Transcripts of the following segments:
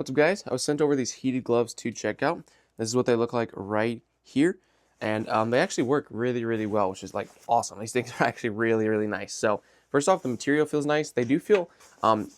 What's up, guys? I was sent over these heated gloves to check out. This is what they look like right here. And they actually work really, really well, which is like awesome. These things are actually really, really nice. So first off, the material feels nice. They do feel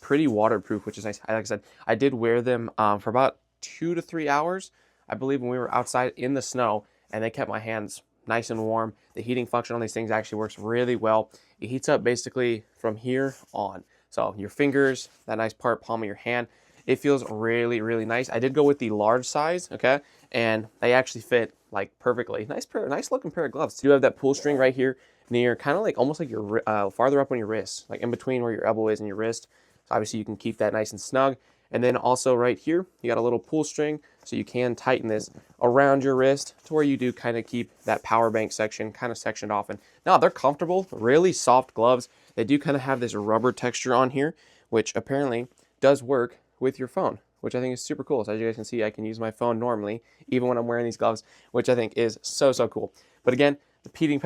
pretty waterproof, which is nice. Like I said, I did wear them for about 2 to 3 hours, I believe, when we were outside in the snow, and they kept my hands nice and warm. The heating function on these things actually works really well. It heats up basically from here on. So your fingers, that nice part, palm of your hand, it feels really, really nice. I did go with the large size, okay? And they actually fit like perfectly. Nice looking pair of gloves. You do have that pull string right here near, kind of like almost like your farther up on your wrist, like in between where your elbow is and your wrist. So obviously you can keep that nice and snug. And then also right here, you got a little pull string, so you can tighten this around your wrist to where you do kind of keep that power bank section kind of sectioned off. And now they're comfortable, really soft gloves. They do kind of have this rubber texture on here, which apparently does work with your phone, which I think is super cool. So as you guys can see, I can use my phone normally, even when I'm wearing these gloves, which I think is so cool. But again, the heating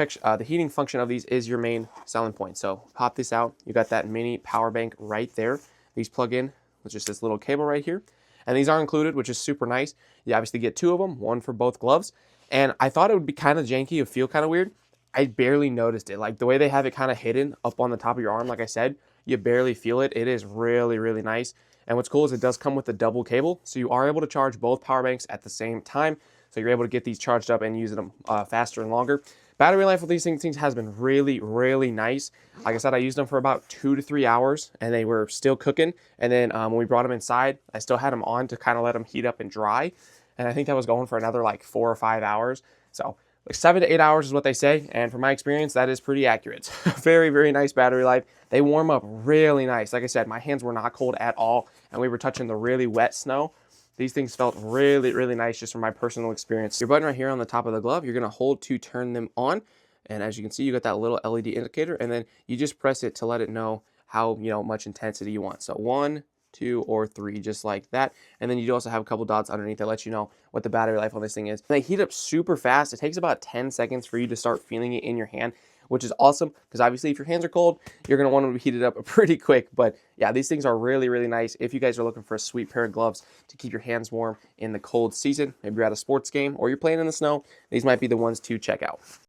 function of these is your main selling point. So pop this out. You got that mini power bank right there. These plug in with just this little cable right here. And these are included, which is super nice. You obviously get 2 of them, one for both gloves. And I thought it would be kind of janky, it would feel kind of weird. I barely noticed it. Like the way they have it kind of hidden up on the top of your arm, like I said, you barely feel it. It is really, really nice. And what's cool is it does come with a double cable, so you are able to charge both power banks at the same time. So you're able to get these charged up and use them faster and longer. Battery life with these things has been really, really nice. Like I said, I used them for about 2 to 3 hours, and they were still cooking. And then when we brought them inside, I still had them on to kind of let them heat up and dry. And I think that was going for another like 4 or 5 hours. So like 7 to 8 hours is what they say, and from my experience, that is pretty accurate. Very, very nice battery life. They warm up really nice. Like I said, my hands were not cold at all, and we were touching the really wet snow. These things felt really, really nice just from my personal experience. Your button right here on the top of the glove, you're gonna hold to turn them on. And as you can see, you got that little LED indicator, and then you just press it to let it know how much intensity you want. So 1, 2, or 3, just like that. And then you also have a couple dots underneath that let you know what the battery life on this thing is. They heat up super fast. It takes about 10 seconds for you to start feeling it in your hand, which is awesome because obviously if your hands are cold, you're going to want them to heat it up pretty quick. But yeah, these things are really, really nice if you guys are looking for a sweet pair of gloves to keep your hands warm in the cold season. Maybe you're at a sports game or you're playing in the snow. These might be the ones to check out.